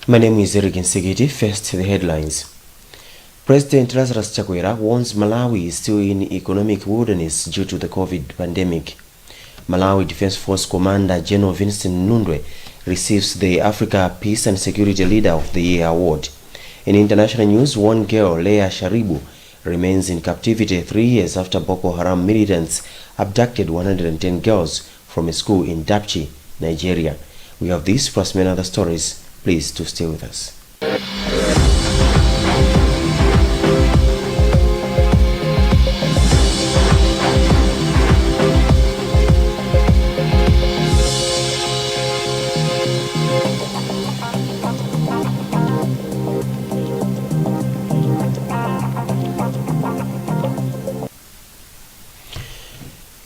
My name is Eric Nsigiti. First, the headlines. President Lazarus Chakwera warns Malawi is still in economic wilderness due to the COVID pandemic. Malawi Defense Force Commander General Vincent Nundwe receives the Africa Peace and Security Leader of the Year award. In international news, one girl, Leah Sharibu, remains in captivity 3 years after Boko Haram militants abducted 110 girls from a school in Dapchi, Nigeria. We have these plus many other stories. Please do stay with us.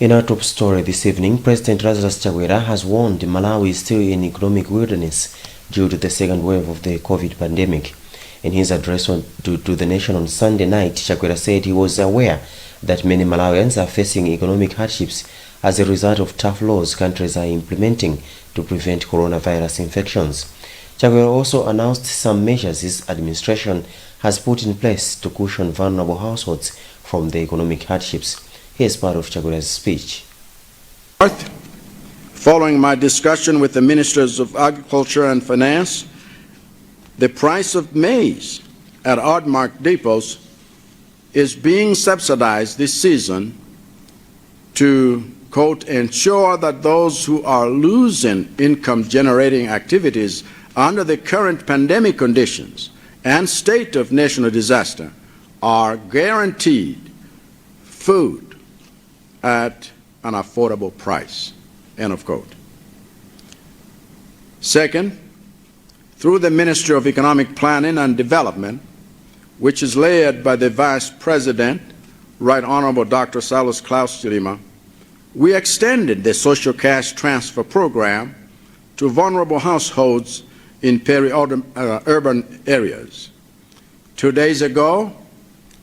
In our top story this evening, President Lazarus Chakwera has warned Malawi is still in economic wilderness due to the second wave of the COVID pandemic. In his address to the nation on Sunday night, Chakwera said he was aware that many Malawians are facing economic hardships as a result of tough laws countries are implementing to prevent coronavirus infections. Chakwera also announced some measures his administration has put in place to cushion vulnerable households from the economic hardships. Here's part of Chakwera's speech. Following my discussion with the Ministers of Agriculture and Finance, the price of maize at odd-marked depots is being subsidized this season to, quote, ensure that those who are losing income-generating activities under the current pandemic conditions and state of national disaster are guaranteed food at an affordable price, end of quote. Second, through the Ministry of Economic Planning and Development, which is led by the Vice President, Right Honorable Dr. Saulos Chilima, we extended the social cash transfer program to vulnerable households in peri-urban areas. 2 days ago,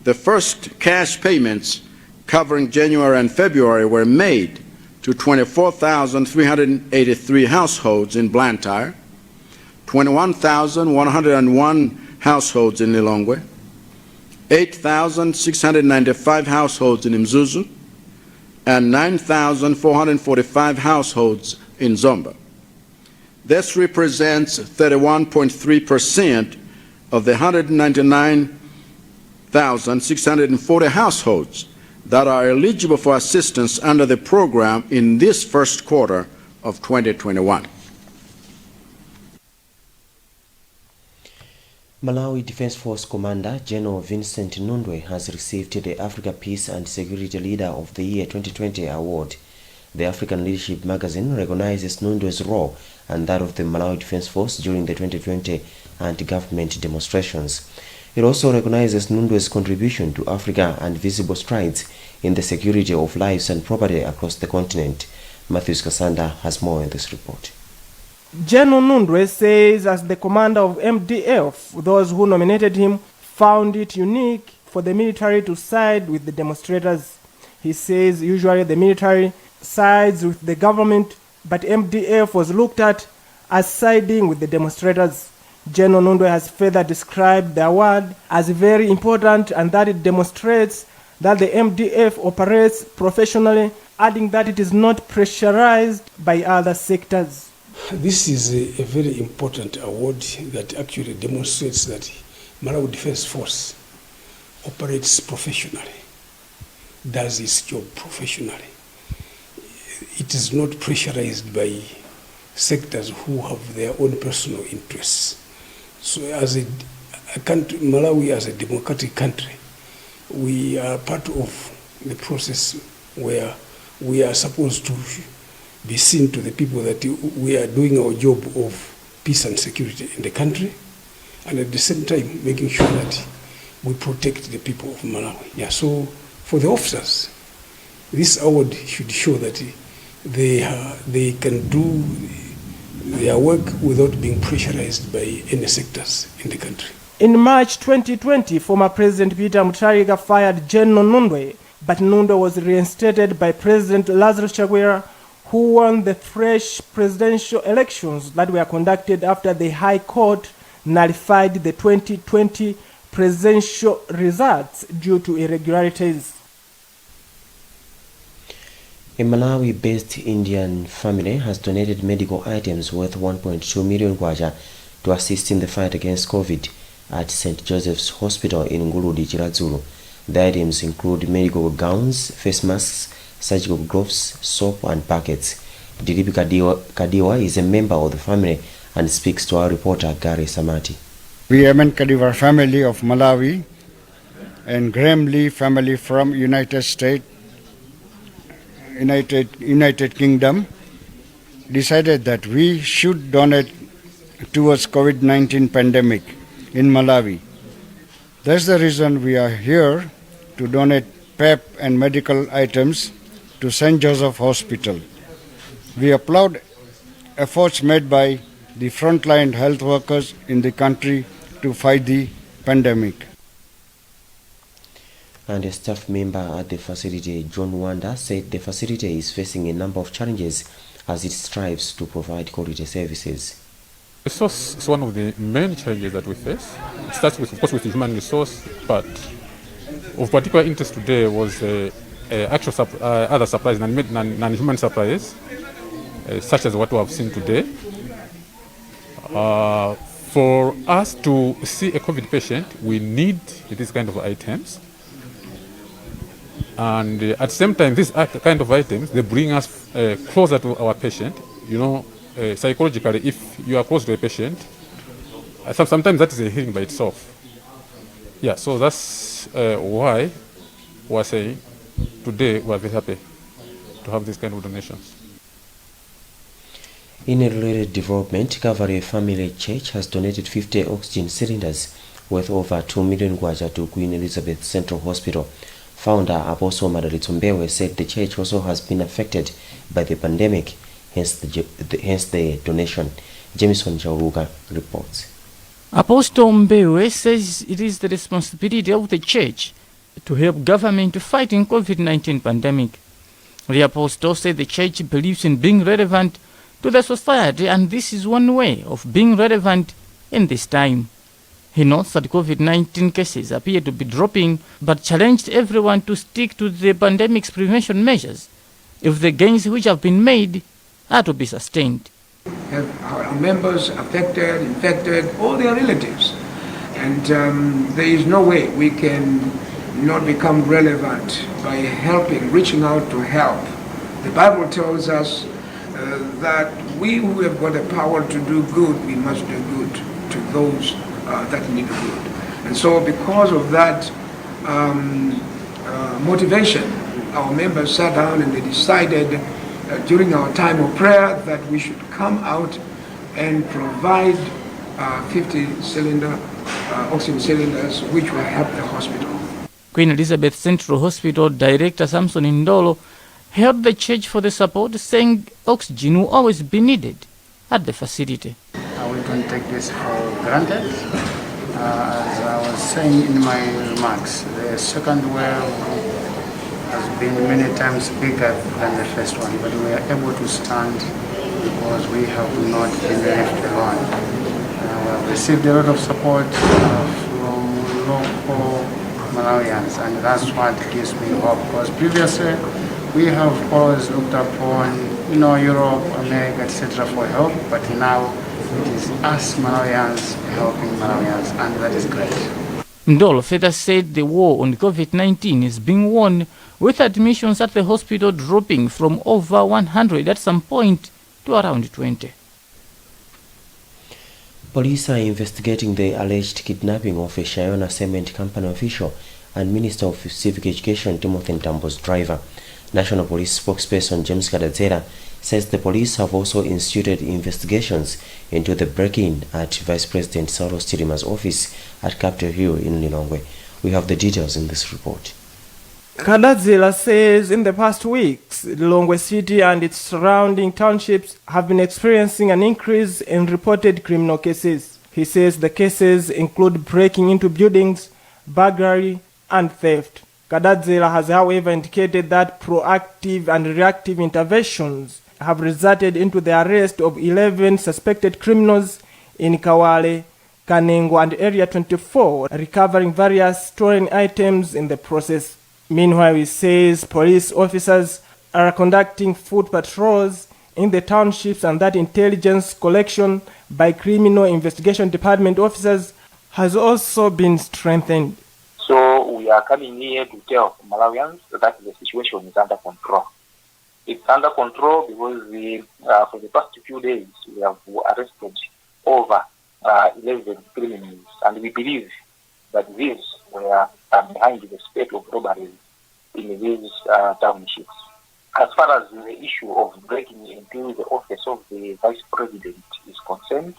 the first cash payments covering January and February were made to 24,383 households in Blantyre, 21,101 households in Lilongwe, 8,695 households in Mzuzu, and 9,445 households in Zomba. This represents 31.3% of the 199,640 households that are eligible for assistance under the program in this first quarter of 2021. Malawi Defense Force Commander General Vincent Nundwe has received the Africa Peace and Security Leader of the Year 2020 award. The African Leadership magazine recognizes Nundwe's role and that of the Malawi Defense Force during the 2020 anti-government demonstrations. It also recognizes Nundwe's contribution to Africa and visible strides in the security of lives and property across the continent. Matthews Kasanda has more in this report. General Nundwe says as the commander of MDF, those who nominated him found it unique for the military to side with the demonstrators. He says usually the military sides with the government, but MDF was looked at as siding with the demonstrators. General Nundwe has further described the award as very important and that it demonstrates that the MDF operates professionally, adding that it is not pressurized by other sectors. This is a very important award that actually demonstrates that Malawi Defense Force operates professionally, does its job professionally. It is not pressurized by sectors who have their own personal interests. So as a country, Malawi as a democratic country, we are part of the process where we are supposed to be seen to the people that we are doing our job of peace and security in the country, and at the same time making sure that we protect the people of Malawi. Yeah, so for the officers, this award should show that they can do their work without being pressurized by any sectors in the country. In March 2020, former President Peter Mutharika fired General Nundwe, but Nundwe was reinstated by President Lazarus Chakwera, who won the fresh presidential elections that were conducted after the High Court nullified the 2020 presidential results due to irregularities. A Malawi-based Indian family has donated medical items worth 1.2 million kwacha to assist in the fight against COVID at St. Joseph's Hospital in Nguludi, Chiradzulu. The items include medical gowns, face masks, surgical gloves, soap and packets. Dilipi Kadiwa is a member of the family and speaks to our reporter Gary Samati. We Amen Kadiwa family of Malawi and Graham Lee family from United Kingdom decided that we should donate towards COVID-19 pandemic in Malawi. That's the reason we are here to donate PEP and medical items to St. Joseph Hospital. We applaud efforts made by the frontline health workers in the country to fight the pandemic. And a staff member at the facility, John Wanda, said the facility is facing a number of challenges as it strives to provide quality services. Resource is one of the main challenges that we face. It starts with, of course, with the human resource, but of particular interest today was other supplies, non-human supplies, such as what we have seen today. For us to see a COVID patient, we need these kind of items. And at the same time, these kind of items, they bring us closer to our patient. You know, psychologically, if you are close to a patient, sometimes that is a healing by itself. Yeah, so that's why we're saying today we're very happy to have these kind of donations. In a related development, Calvary Family Church has donated 50 oxygen cylinders worth over 2 million kwacha to Queen Elizabeth Central Hospital. Founder Apostle Madalitumbewe said the church also has been affected by the pandemic, hence the donation. Jameson Jauruga reports. Apostle Mbewe says it is the responsibility of the church to help government to fight in COVID-19 pandemic. The apostle said the church believes in being relevant to the society, and this is one way of being relevant in this time. He notes that COVID-19 cases appear to be dropping, but challenged everyone to stick to the pandemic's prevention measures if the gains which have been made are to be sustained. Have our members affected, infected, all their relatives. And there is no way we can not become relevant by helping, reaching out to help. The Bible tells us that we who have got the power to do good, we must do good to those that need good. And so because of that motivation, our members sat down and they decided during our time of prayer that we should come out and provide 50 oxygen cylinders which will help the hospital. Queen Elizabeth Central Hospital Director Samson Indolo hailed the church for the support, saying oxygen will always be needed at the facility. We don't take this for granted. As I was saying in my remarks, the second wave has been many times bigger than the first one, but we are able to stand because we have not been left alone. We have received a lot of support from local Malawians, and that's what gives me hope, because previously we have always looked upon, Europe, America, etc. for help, but now it is us Malawians helping Malawians, and that is great. Ndolo further said the war on COVID-19 is being won, with admissions at the hospital dropping from over 100 at some point to around 20. Police are investigating the alleged kidnapping of a Shayona Cement Company official and Minister of Civic Education Timothy Ntambo's driver. National Police spokesperson James Kadadzera says the police have also instituted investigations into the break-in at Vice President Saulos Chilima's office at Capitol Hill in Lilongwe. We have the details in this report. Kadadzela says in the past weeks, Lilongwe City and its surrounding townships have been experiencing an increase in reported criminal cases. He says the cases include breaking into buildings, burglary, and theft. Kadadzela has, however, indicated that proactive and reactive interventions have resulted into the arrest of 11 suspected criminals in Kawale, Kanengo and Area 24, recovering various stolen items in the process. Meanwhile, he says police officers are conducting foot patrols in the townships and that intelligence collection by criminal investigation department officers has also been strengthened. So we are coming here to tell Malawians that the situation is under control. It's under control because for the past few days we have arrested over 11 criminals, and we believe that these were behind the spate of robberies in these townships. As far as the issue of breaking into the office of the Vice President is concerned,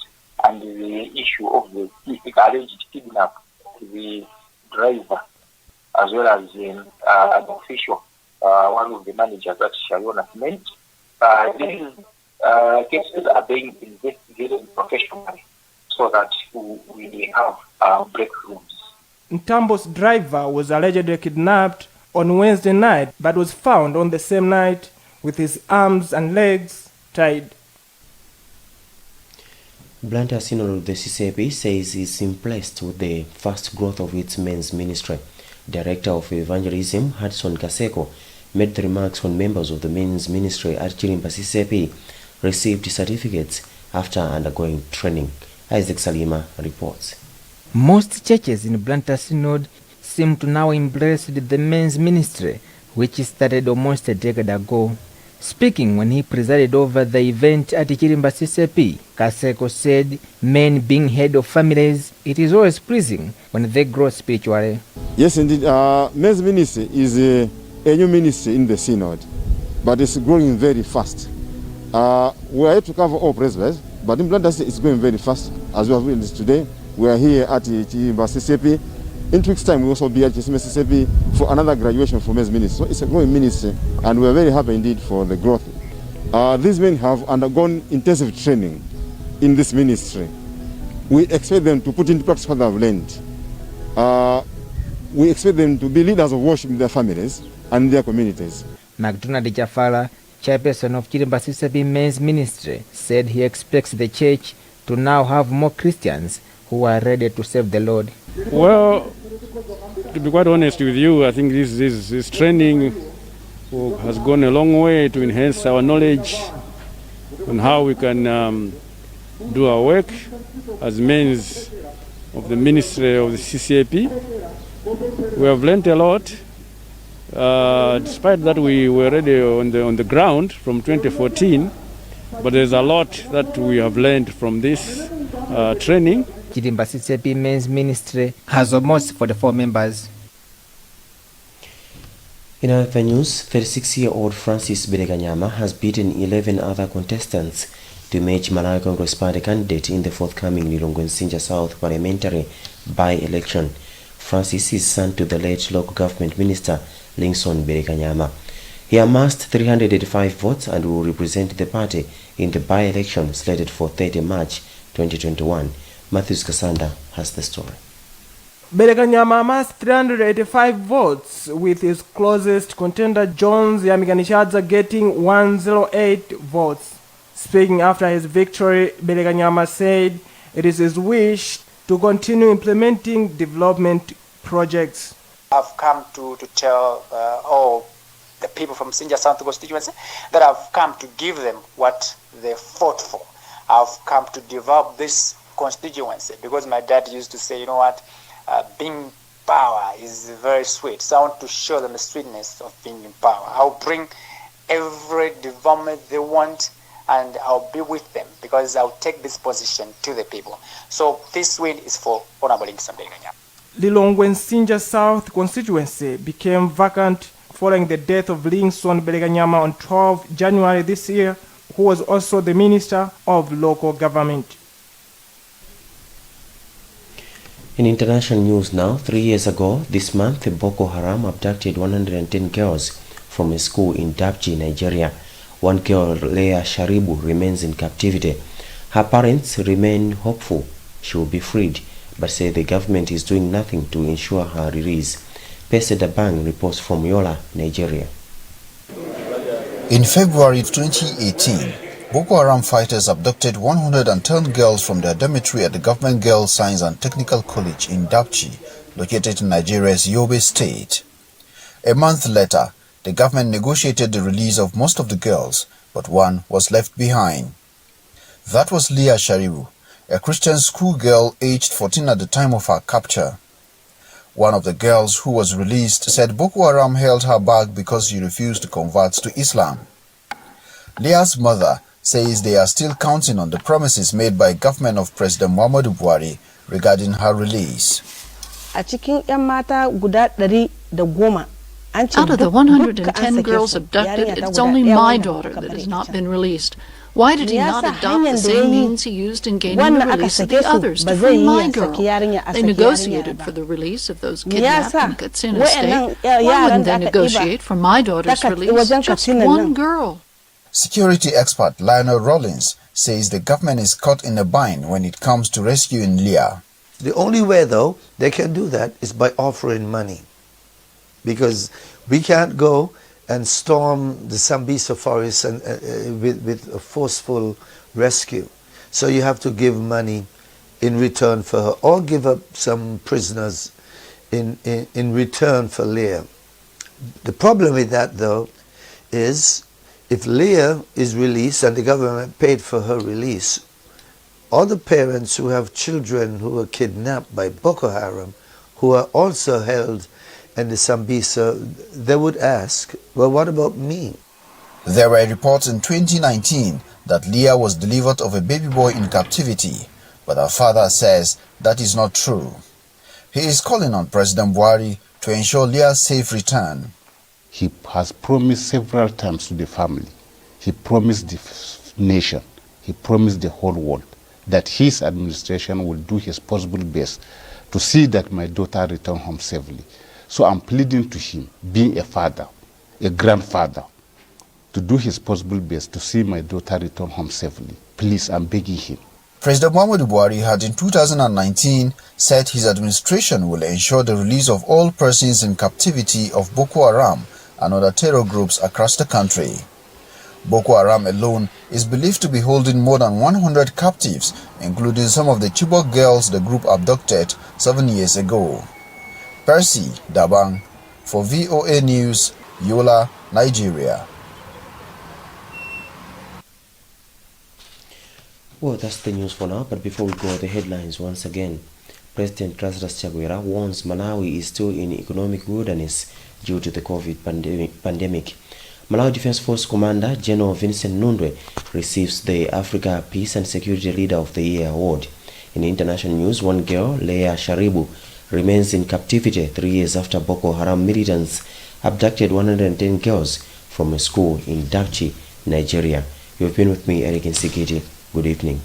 and the issue of the alleged kidnap of the driver, as well as an official, one of the managers that Shariona meant, these cases are being investigated professionally so that we have breakthroughs. Ntambo's driver was allegedly kidnapped on Wednesday night, but was found on the same night with his arms and legs tied. Blantyre Synod of the CCAP says it's impressed with the fast growth of its men's ministry. Director of Evangelism, Hudson Kaseko, made the remarks when members of the men's ministry at Chilimba CCAP received certificates after undergoing training. Isaac Salima reports. Most churches in Blantyre Synod seem to now embrace the men's ministry, which started almost a decade ago. Speaking when he presided over the event at Chilimba CCAP, Kaseko said, men being head of families, it is always pleasing when they grow spiritually. Yes, indeed. Men's ministry is a new ministry in the Synod, but it's growing very fast. We are here to cover all presbyteries, but in Blantyre it's going very fast. As we have witnessed today, we are here at Chilimba CCAP. In 2 weeks' time, we will also be at Chilimba CCAP for another graduation for men's ministry. So it's a growing ministry, and we are very happy indeed for the growth. These men have undergone intensive training in this ministry. We expect them to put into practice what they have learned. We expect them to be leaders of worship in their families and their communities. McDonald Jafala, chairperson of Chilimba CCAP men's ministry, said he expects the church to now have more Christians who are ready to serve the Lord. Well, to be quite honest with you, I think this training has gone a long way to enhance our knowledge on how we can do our work as men of the ministry of the CCAP. We have learned a lot. Despite that, we were already on the ground from 2014, but there's a lot that we have learned from this training. Chilimba CCAP men's ministry has almost 44 members. In other news, 36-year-old Francis Bereganyama has beaten 11 other contestants to match Malawi Congress Party candidate in the forthcoming Lilongwe South parliamentary by-election. Francis is son to the late local government minister Lingson Bereganyama. He amassed 385 votes and will represent the party in the by-election slated for 30 March 2021. Matthews Kasanda has the story. Bereganyama amassed 385 votes, with his closest contender Jones Yamiganishadza getting 108 votes. Speaking after his victory, Bereganyama said it is his wish to continue implementing development projects. I've come to tell all the people from Sinja South constituency that I've come to give them what they fought for. I've come to develop this constituency because my dad used to say, you know what, being power is very sweet. So I want to show them the sweetness of being in power. I'll bring every development they want and I'll be with them because I'll take this position to the people. So this win is for Honorable Lingson Bereganyama. Lilongwe Sinja South constituency became vacant following the death of Lingson Bereganyama on 12 January this year, who was also the Minister of Local Government. In international news now, 3 years ago this month, Boko Haram abducted 110 girls from a school in Dapchi, Nigeria. One girl, Leah Sharibu, remains in captivity. Her parents remain hopeful she will be freed, but say the government is doing nothing to ensure her release. Pese Dabang reports from Yola, Nigeria. In February 2018, Boko Haram fighters abducted 110 girls from their dormitory at the Government Girls Science and Technical College in Dapchi, located in Nigeria's Yobe State. A month later, the government negotiated the release of most of the girls, but one was left behind. That was Leah Sharibu, a Christian schoolgirl aged 14 at the time of her capture. One of the girls who was released said Boko Haram held her back because she refused to convert to Islam. Leah's mother says they are still counting on the promises made by government of President Muhammadu Buhari regarding her release. Out of the 110 girls abducted, it's only my daughter that has not been released. Why did he not adopt the same means he used in gaining the release of the others to free my girl? They negotiated for the release of those kidnapped in Katsina State. Why wouldn't they negotiate for my daughter's release? Just one girl. Security expert Lionel Rollins says the government is caught in a bind when it comes to rescuing Leah. The only way, though, they can do that is by offering money. Because we can't go and storm the Sambisa forest and, with a forceful rescue. So you have to give money in return for her, or give up some prisoners in return for Leah. The problem with that, though, is if Leah is released and the government paid for her release, all the parents who have children who were kidnapped by Boko Haram, who are also held in the Sambisa, they would ask, well, what about me? There were reports in 2019 that Leah was delivered of a baby boy in captivity, but her father says that is not true. He is calling on President Buhari to ensure Leah's safe return. He has promised several times to the family. He promised the nation, he promised the whole world that his administration will do his possible best to see that my daughter return home safely. So I'm pleading to him, being a father, a grandfather, to do his possible best to see my daughter return home safely. Please, I'm begging him. President Muhammadu Buhari had in 2019 said his administration will ensure the release of all persons in captivity of Boko Haram and other terror groups across the country. Boko Haram alone is believed to be holding more than 100 captives, including some of the Chibok girls the group abducted 7 years ago. Percy Dabang for VOA News, Yola, Nigeria. Well, that's the news for now, but before we go, the headlines once again. President Lazarus Chakwera warns Malawi is still in economic wilderness due to the COVID pandemic. Malawi Defense Force Commander General Vincent Nundwe receives the Africa Peace and Security Leader of the Year award. In international news, one girl, Leah Sharibu, remains in captivity 3 years after Boko Haram militants abducted 110 girls from a school in Dapchi, Nigeria. You've been with me, Eric Nsikiti. Good evening.